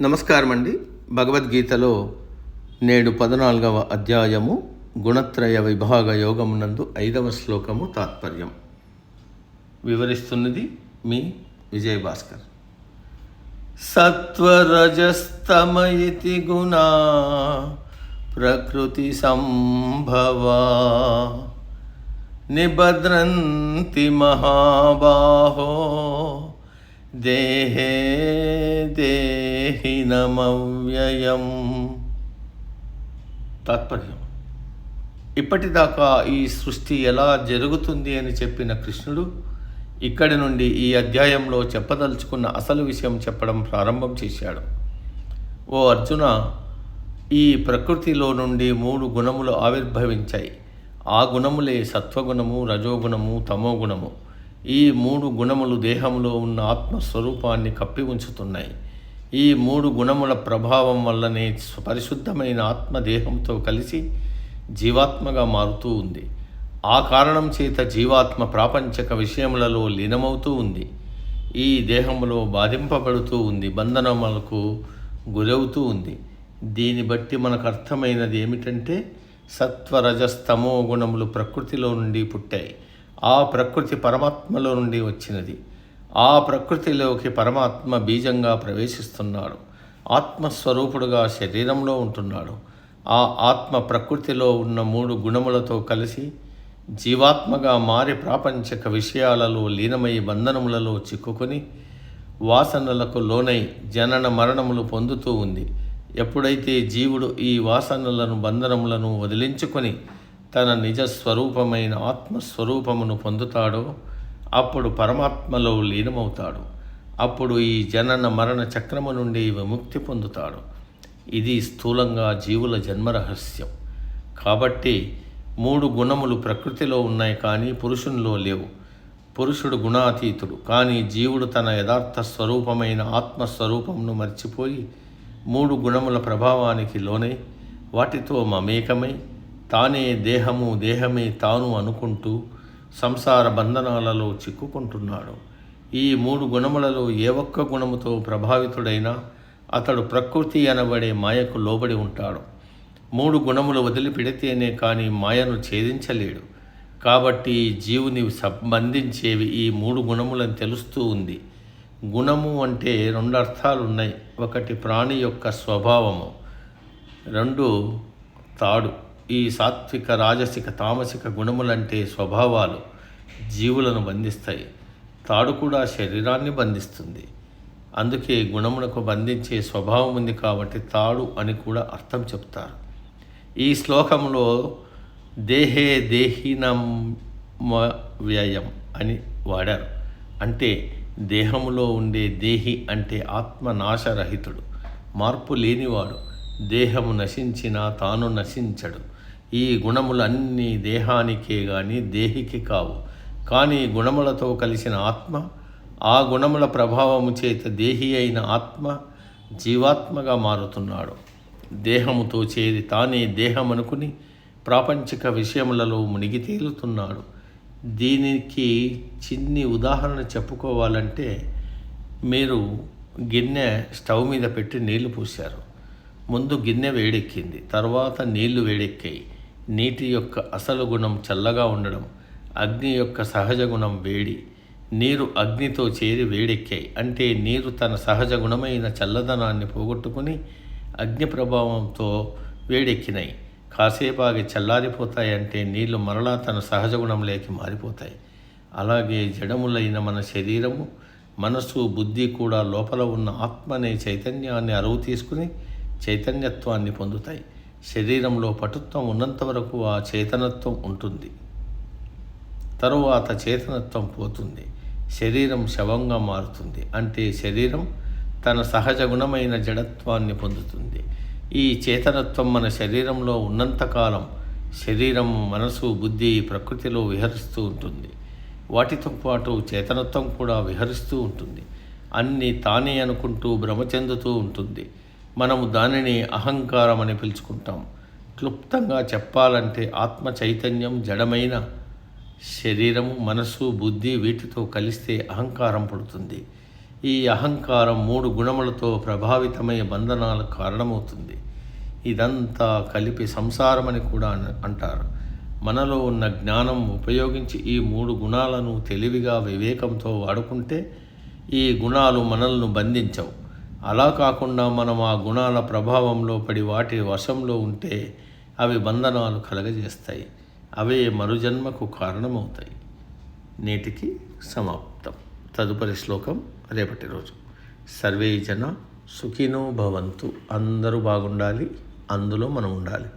నమస్కారం అండి. భగవద్గీతలో నేడు 14వ అధ్యాయము గుణత్రయ విభాగ యోగమునందు 5వ శ్లోకము తాత్పర్యం వివరిస్తున్నది మీ విజయభాస్కర్. సత్వరజస్తమ ఇతి గుణా ప్రకృతి సంభవా నిబధ్రంతి మహాబాహో దేహే దేహినమవ్యయం. తాత్పర్యం: ఇప్పటిదాకా ఈ సృష్టి ఎలా జరుగుతుంది అని చెప్పిన కృష్ణుడు ఇక్కడి నుండి ఈ అధ్యాయంలో చెప్పదలుచుకున్న అసలు విషయం చెప్పడం ప్రారంభం చేశాడు. ఓ అర్జున, ఈ ప్రకృతిలో నుండి 3 గుణములు ఆవిర్భవించాయి. ఆ గుణములే సత్వగుణము, రజోగుణము, తమోగుణము. ఈ 3 గుణములు దేహంలో ఉన్న ఆత్మస్వరూపాన్ని కప్పి ఉంచుతున్నాయి. ఈ 3 గుణముల ప్రభావం వల్లనే పరిశుద్ధమైన ఆత్మ దేహంతో కలిసి జీవాత్మగా మారుతూ ఉంది. ఆ కారణం చేత జీవాత్మ ప్రాపంచక విషయములలో లీనమవుతూ ఉంది. ఈ దేహంలో బాధింపబడుతూ ఉంది, బంధనములకు గురవుతూ ఉంది. దీన్ని బట్టి మనకు అర్థమైనది ఏమిటంటే, సత్వరజస్తమో గుణములు ప్రకృతిలో నుండి పుట్టాయి. ఆ ప్రకృతి పరమాత్మలో నుండి వచ్చినది. ఆ ప్రకృతిలోకి పరమాత్మ బీజంగా ప్రవేశిస్తున్నాడు. ఆత్మస్వరూపుడుగా శరీరంలో ఉంటున్నాడు. ఆ ఆత్మ ప్రకృతిలో ఉన్న 3 గుణములతో కలిసి జీవాత్మగా మారి ప్రాపంచక విషయాలలో లీనమై బంధనములలో చిక్కుకొని వాసనలకు లోనై జనన మరణములు పొందుతూ ఉంది. ఎప్పుడైతే జీవుడు ఈ వాసనలను, బంధనములను వదిలించుకొని తన నిజస్వరూపమైన ఆత్మస్వరూపమును పొందుతాడో అప్పుడు పరమాత్మలో లీనమవుతాడు. అప్పుడు ఈ జనన మరణ చక్రము నుండి విముక్తి పొందుతాడు. ఇది స్థూలంగా జీవుల జన్మరహస్యం. కాబట్టి 3 గుణములు ప్రకృతిలో ఉన్నాయి, కానీ పురుషునిలో లేవు. పురుషుడు గుణాతీతుడు, కానీ జీవుడు తన యథార్థ స్వరూపమైన ఆత్మస్వరూపమును మర్చిపోయి 3 గుణముల ప్రభావానికి లోనై వాటితో మమేకమై తానే దేహము, దేహమే తాను అనుకుంటూ సంసార బంధనాలలో చిక్కుకుంటున్నాడు. ఈ 3 గుణములలో ఏ ఒక్క గుణముతో ప్రభావితుడైనా అతడు ప్రకృతి అనబడే మాయకు లోబడి ఉంటాడు. 3 గుణములు వదిలిపెడితేనే కానీ మాయను ఛేదించలేడు. కాబట్టి జీవుని సంబంధించేవి ఈ 3 గుణములని తెలుస్తూ ఉంది. గుణము అంటే 2 అర్థాలు ఉన్నాయి. ఒకటి ప్రాణి యొక్క స్వభావము, 2 తాడు. ఈ సాత్విక, రాజసిక, తామసిక గుణములంటే స్వభావాలు జీవులను బంధిస్తాయి. తాడు కూడా శరీరాన్ని బంధిస్తుంది. అందుకే గుణములకు బంధించే స్వభావం ఉంది కాబట్టి తాడు అని కూడా అర్థం చెప్తారు. ఈ శ్లోకంలో దేహే దేహినం వ్యయం అని వాడారు. అంటే దేహములో ఉండే దేహి అంటే ఆత్మ నాశరహితుడు, మార్పు లేనివాడు. దేహము నశించినా తాను నశించడు. ఈ గుణములన్నీ దేహానికే గాని దేహికి కావు. కానీ గుణములతో కలిసిన ఆత్మ, ఆ గుణముల ప్రభావము చేత దేహి అయిన ఆత్మ జీవాత్మగా మారుతున్నాడు. దేహముతో చేరి తానే దేహమనుకుని ప్రాపంచిక విషయములలో మునిగి తేలుతున్నాడు. దీనికి చిన్ని ఉదాహరణ చెప్పుకోవాలంటే, మీరు గిన్నె స్టవ్ మీద పెట్టి నీళ్లు పోశారు. ముందు గిన్నె వేడెక్కింది, తర్వాత నీళ్లు వేడెక్కాయి. నీటి యొక్క అసలు గుణం చల్లగా ఉండడం, అగ్ని యొక్క సహజ గుణం వేడి. నీరు అగ్నితో చేరి వేడెక్కాయి. అంటే నీరు తన సహజ గుణమైన చల్లదనాన్ని పోగొట్టుకుని అగ్ని ప్రభావంతో వేడెక్కినాయి. కాసేపాగి చల్లారిపోతాయి. అంటే నీళ్లు మరలా తన సహజ గుణంలోకి మారిపోతాయి. అలాగే జడములైన మన శరీరము, మనసు, బుద్ధి కూడా లోపల ఉన్న ఆత్మ అనే చైతన్యాన్ని అరువు తీసుకుని చైతన్యత్వాన్ని పొందుతాయి. శరీరంలో పటుత్వం ఉన్నంత వరకు ఆ చేతనత్వం ఉంటుంది. తరువాత చేతనత్వం పోతుంది, శరీరం శవంగా మారుతుంది. అంటే శరీరం తన సహజ గుణమైన జడత్వాన్ని పొందుతుంది. ఈ చేతనత్వం మన శరీరంలో ఉన్నంతకాలం శరీరం, మనసు, బుద్ధి ప్రకృతిలో విహరిస్తూ ఉంటుంది. వాటితో పాటు చేతనత్వం కూడా విహరిస్తూ ఉంటుంది. అన్నీ తానే అనుకుంటూ భ్రమ చెందుతూ ఉంటుంది. మనము దానిని అహంకారం అని పిలుచుకుంటాం. క్లుప్తంగా చెప్పాలంటే ఆత్మ చైతన్యం జడమైన శరీరము, మనసు, బుద్ధి వీటితో కలిస్తే అహంకారం పుడుతుంది. ఈ అహంకారం 3 గుణములతో ప్రభావితమై బంధనాలకు కారణమవుతుంది. ఇదంతా కలిపి సంసారమని కూడా అంటారు. మనలో ఉన్న జ్ఞానం ఉపయోగించి ఈ 3 గుణాలను తెలివిగా వివేకంతో వాడుకుంటే ఈ గుణాలు మనల్ని బంధించవు. అలా కాకుండా మనం ఆ గుణాల ప్రభావంలో పడి వాటి వశంలో ఉంటే అవి బంధనాలు కలగజేస్తాయి. అవే మరుజన్మకు కారణమవుతాయి. నేటికి సమాప్తం. తదుపరి శ్లోకం రేపటి రోజు. సర్వే జన సుఖినో భవంతు. అందరూ బాగుండాలి, అందులో మనం ఉండాలి.